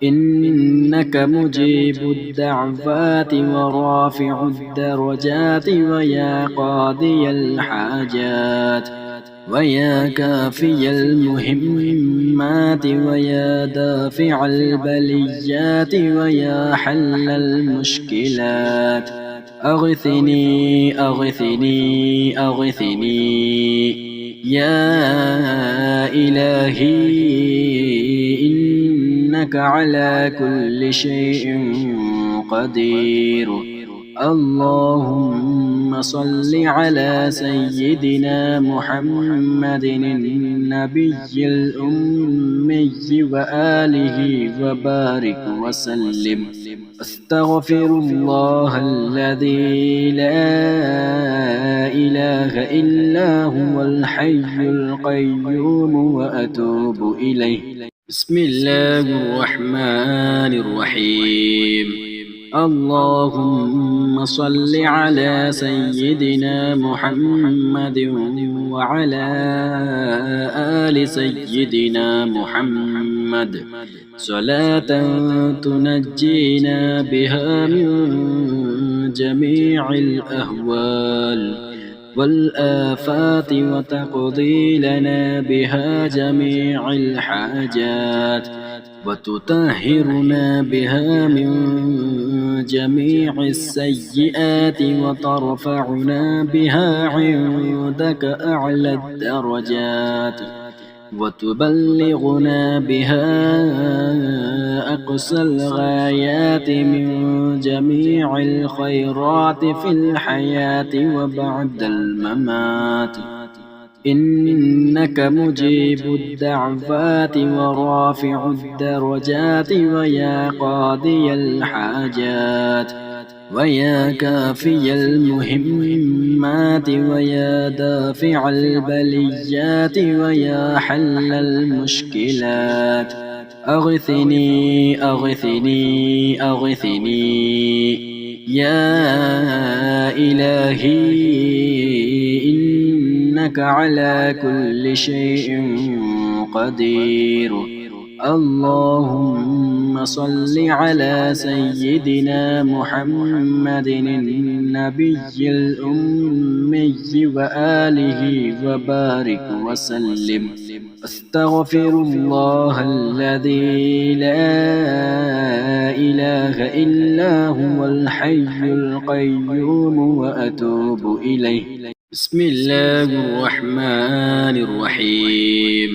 إنك مجيب الدعوات ورافع الدرجات ويا قاضي الحاجات ويا كافي المهمات ويا دافع البليات ويا حل المشكلات أغثني أغثني أغثني يا إلهي إنك على كل شيء قدير. اللهم صل على سيدنا محمد النبي الأمي وآله وبارك وسلم. أستغفر الله الذي لا إله إلا هو الحي القيوم وأتوب إليه. بسم الله الرحمن الرحيم. اللهم صل على سيدنا محمد وعلى آل سيدنا محمد صلاة تنجينا بها من جميع الأهوال والآفات وتقضي لنا بها جميع الحاجات وتطهرنا بها من جميع السيئات وترفعنا بها عندك أعلى الدرجات وتبلغنا بها أقصى الغايات من جميع الخيرات في الحياة وبعد الممات. إنك مجيب الدعوات ورافع الدرجات ويا قاضي الحاجات ويا كافي المهمات ويا دافع البليات ويا حل المشكلات أغثني أغثني أغثني يا إلهي إنك على كل شيء قدير. اللهم صل على سيدنا محمد النبي الأمي وآله وبارك وسلم. أستغفر الله الذي لا إله إلا هو الحي القيوم وأتوب إليه. بسم الله الرحمن الرحيم.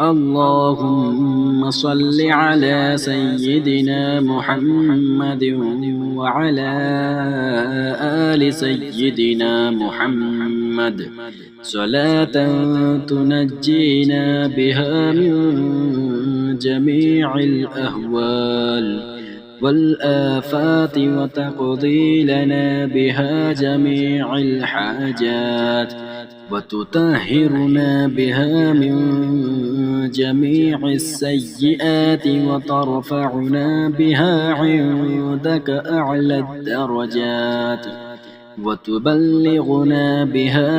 اللهم صل على سيدنا محمد وعلى آل سيدنا محمد صلاة تنجينا بها من جميع الأهوال والآفات وتقضي لنا بها جميع الحاجات وتطهرنا بها من جميع السيئات وترفعنا بها عندك أعلى الدرجات وتبلغنا بها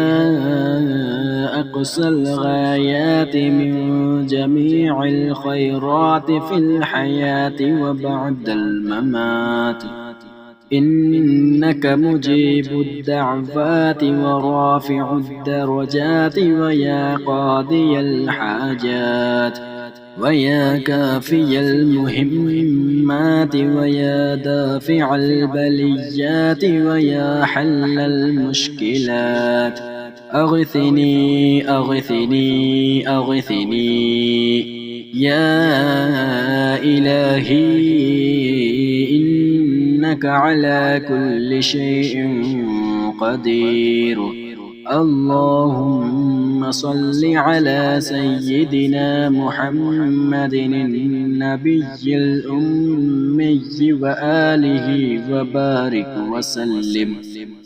أقصى الغايات من جميع الخيرات في الحياة وبعد الممات إنك مجيب الدعوات ورافع الدرجات ويا قاضي الحاجات ويا كافي المهمات ويا دافع البليات ويا حل المشكلات أغثني أغثني أغثني يا إلهي إنك على كل شيء قدير. اللهم صل على سيدنا محمد النبي الأمي وآله وبارك وسلم.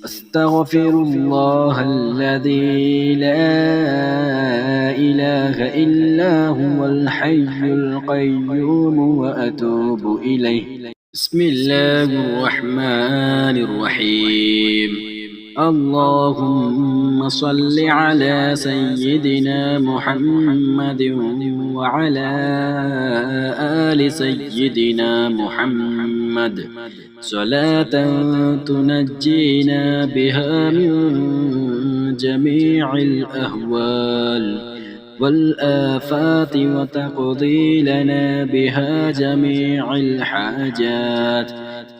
أستغفر الله الذي لا إله إلا هو الحي القيوم وأتوب إليه. بسم الله الرحمن الرحيم. اللهم صل على سيدنا محمد وعلى آل سيدنا محمد صلاة تنجينا بها من جميع الأهوال والآفات وتقضي لنا بها جميع الحاجات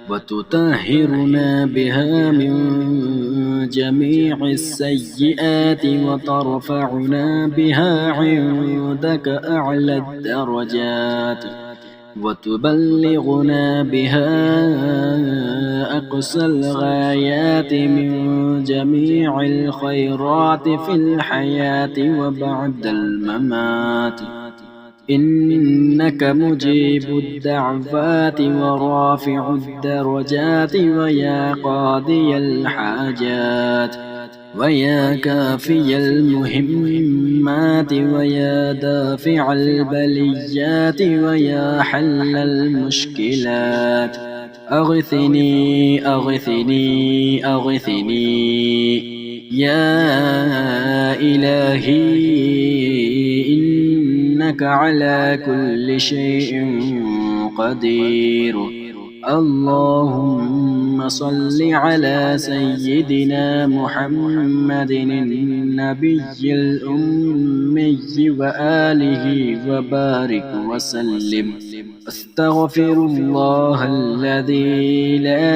وتطهرنا بها من جميع السيئات وترفعنا بها عندك أعلى الدرجات وتبلغنا بها أقصى الغايات من جميع الخيرات في الحياة وبعد الممات إنك مجيب الدعوات ورافع الدرجات ويا قاضي الحاجات ويا كافي المهمات ويا دافع البليات ويا حل المشكلات أغثني أغثني أغثني يا إلهي إنك على كل شيء قدير. اللهم صل على سيدنا محمد النبي الأمي وآله وبارك وسلم. أستغفر الله الذي لا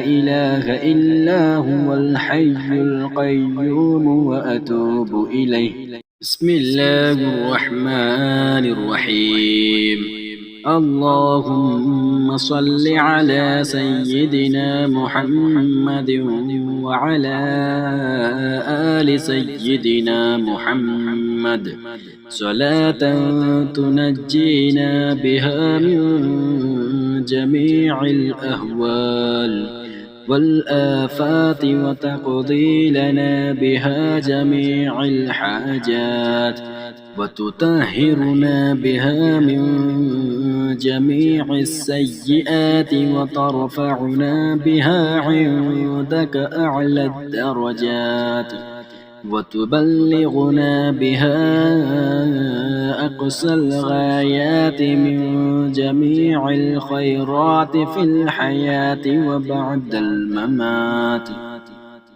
إله إلا هو الحي القيوم وأتوب إليه. بسم الله الرحمن الرحيم. اللهم صل على سيدنا محمد وعلى آل سيدنا محمد صلاة تنجينا بها من جميع الأهوال والآفات وتقضي لنا بها جميع الحاجات وتطهرنا بها من جميع السيئات وترفعنا بها عندك أعلى الدرجات وتبلغنا بها أقصى الغايات من جميع الخيرات في الحياة وبعد الممات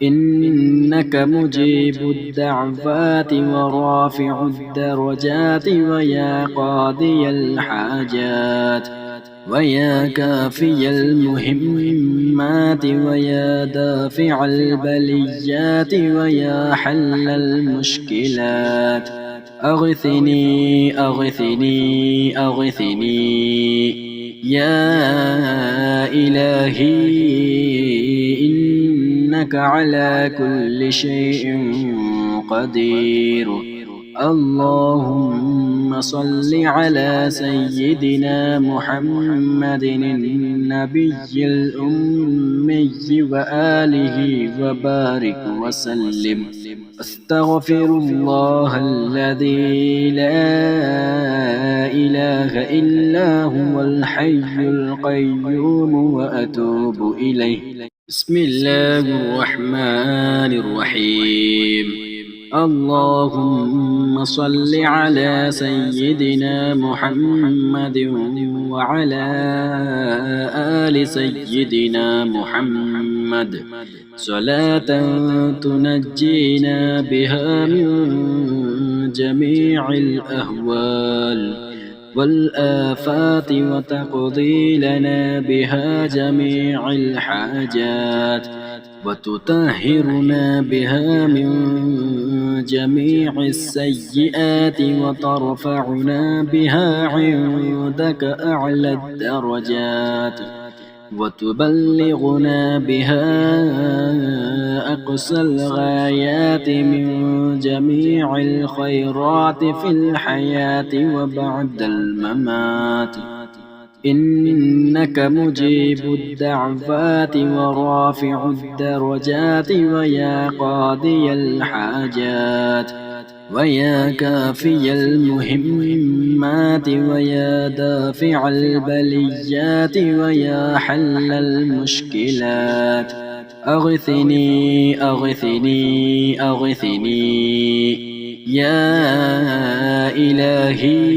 إنك مجيب الدعوات ورافع الدرجات ويا قاضي الحاجات ويا كافي المهمات ويا دافع البليات ويا حل المشكلات أغثني أغثني أغثني يا إلهي إنك على كل شيء قدير. اللهم صل على سيدنا محمد النبي الأمي وآله وبارك وسلم. أستغفر الله الذي لا إله إلا هو الحي القيوم وأتوب إليه. بسم الله الرحمن الرحيم. اللهم صل على سيدنا محمد وعلى آل سيدنا محمد صلاة تنجينا بها من جميع الأهوال والآفات وتقضي لنا بها جميع الحاجات وتطهرنا بها من جميع السيئات وترفعنا بها عندك أعلى الدرجات وتبلغنا بها أقصى الغايات من جميع الخيرات في الحياة وبعد الممات. إنك مجيب الدعوات ورافع الدرجات ويا قاضي الحاجات ويا كافي المهمات ويا دافع البليات ويا حل المشكلات. أغثني أغثني أغثني يا إلهي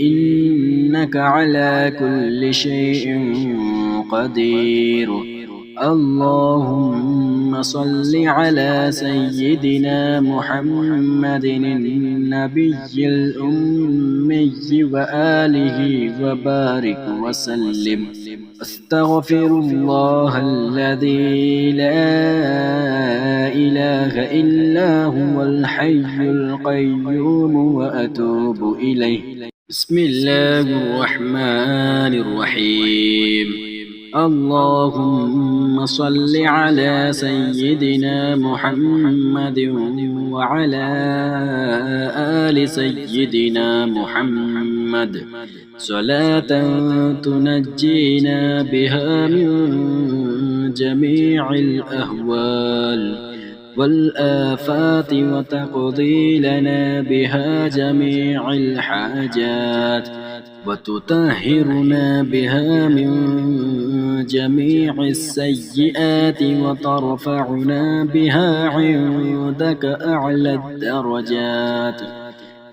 إنك على كل شيء قدير. اللهم صل على سيدنا محمد النبي الأمي وآله وبارك وسلم. أستغفر الله الذي لا إله إلا هو الحي القيوم وأتوب إليه. بسم الله الرحمن الرحيم. اللهم صل على سيدنا محمد وعلى آل سيدنا محمد صلاة تنجينا بها من جميع الأهوال والآفات وتقضي لنا بها جميع الحاجات وتطهرنا بها من جميع السيئات وترفعنا بها عندك أعلى الدرجات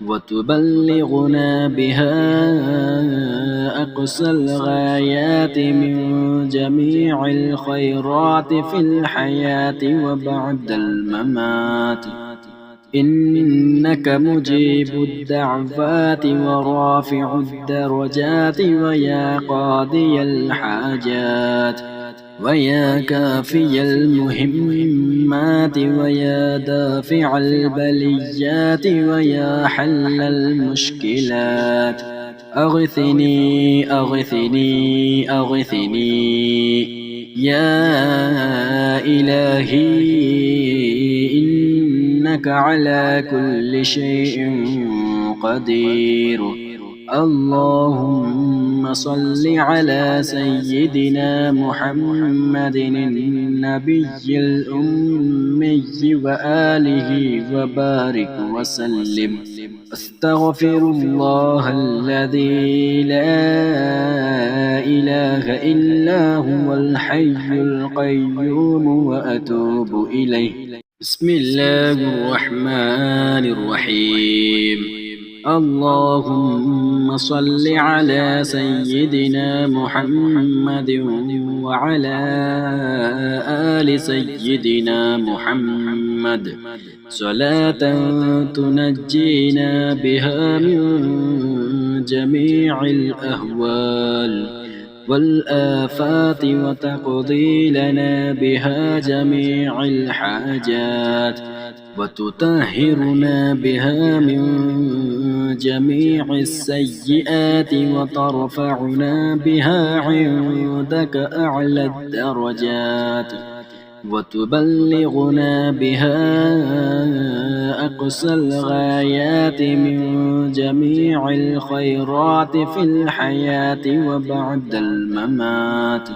وتبلغنا بها أقصى الغايات من جميع الخيرات في الحياة وبعد الممات. إنك مجيب الدعوات ورافع الدرجات ويا قاضي الحاجات ويا كافي المهمات ويا دافع البليات ويا حل المشكلات. أغثني أغثني أغثني يا إلهي إنك على كل شيء قدير. اللهم صل على سيدنا محمد النبي الأمي وآله وبارك وسلم. أستغفر الله الذي لا إله إلا هو الحي القيوم وأتوب إليه. بسم الله الرحمن الرحيم. اللهم صل على سيدنا محمد وعلى آل سيدنا محمد صلاة تنجينا بها من جميع الأهوال والآفات وتقضي لنا بها جميع الحاجات وتطهرنا بها من جميع السيئات وترفعنا بها عندك أعلى الدرجات وتبلغنا بها أقصى الغايات من جميع الخيرات في الحياة وبعد الممات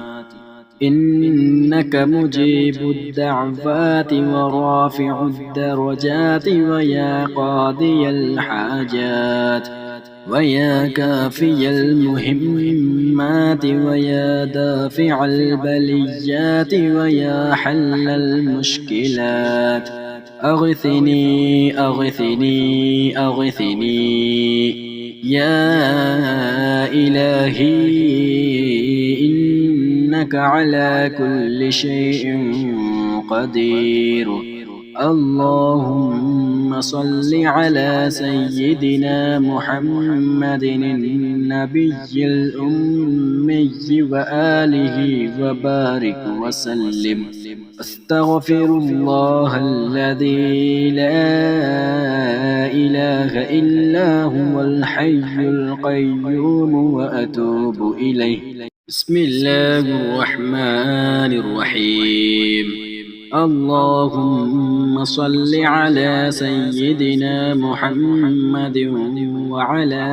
إنك مجيب الدعوات ورافع الدرجات ويا قاضي الحاجات ويا كافي المهمات ويا دافع البليات ويا حل المشكلات أغثني أغثني أغثني يا إلهي إنك على كل شيء قدير اللهم صل على سيدنا محمد النبي الأمي وآله وبارك وسلم أستغفر الله الذي لا إله إلا هو الحي القيوم وأتوب إليه بسم الله الرحمن الرحيم اللهم صل على سيدنا محمد وعلى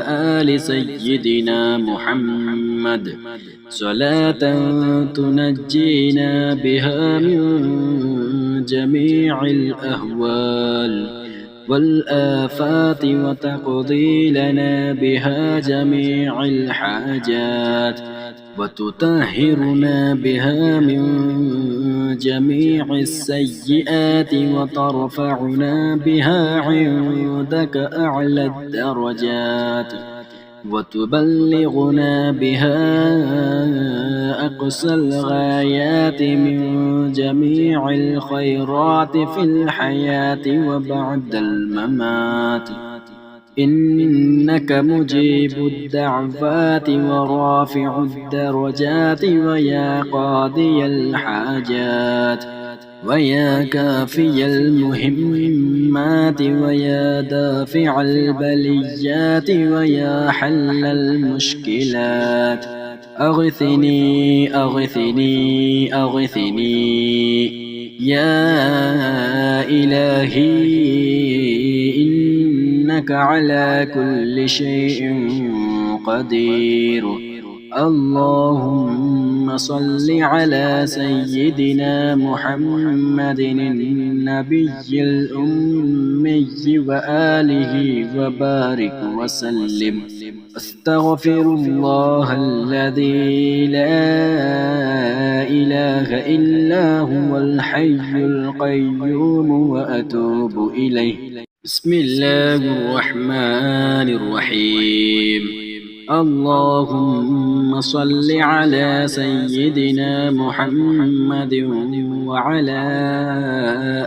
آل سيدنا محمد صلاة تنجينا بها من جميع الأهوال والآفات وتقضي لنا بها جميع الحاجات وتطهرنا بها من جميع السيئات وترفعنا بها عندك أعلى الدرجات وتبلغنا بها أقصى الغايات من جميع الخيرات في الحياة وبعد الممات إنك مجيب الدعوات ورافع الدرجات ويا قاضي الحاجات ويا كافي المهمات ويا دافع البليات ويا حل المشكلات أغثني أغثني أغثني يا إلهي إنك على كل شيء قدير اللهم صل على سيدنا محمد النبي الأمي وآله وبارك وسلم أستغفر الله الذي لا إله إلا هو الحي القيوم وأتوب إليه بسم الله الرحمن الرحيم اللهم صل على سيدنا محمد وعلى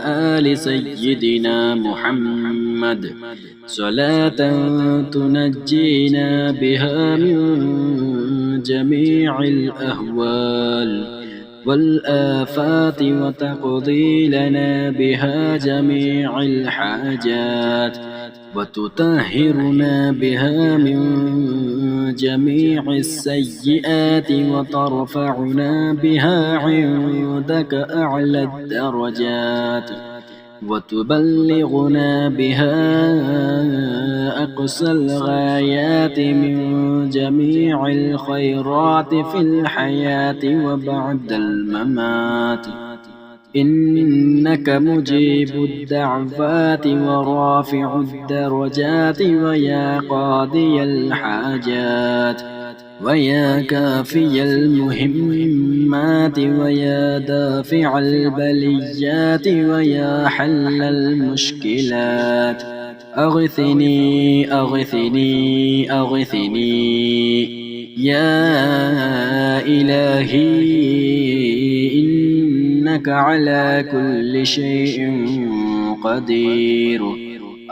آل سيدنا محمد صلاة تنجينا بها من جميع الأهوال والآفات وتقضي لنا بها جميع الحاجات وتطهرنا بها من جميع السيئات وترفعنا بها عندك أعلى الدرجات وتبلغنا بها أقصى الغايات من جميع الخيرات في الحياة وبعد الممات إنك مجيب الدعوات ورافع الدرجات ويا قاضي الحاجات ويا كافي المهمات ويا دافع البليات ويا حل المشكلات أغثني أغثني أغثني يا إلهي إنك على كل شيء قدير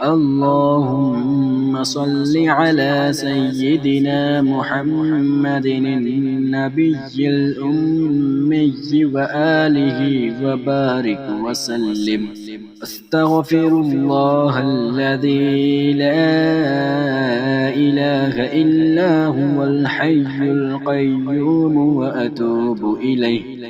اللهم اللهم صل على سيدنا محمد النبي الأمي وآله وبارك وسلم. أستغفر الله الذي لا إله إلا هو الحي القيوم وأتوب إليه.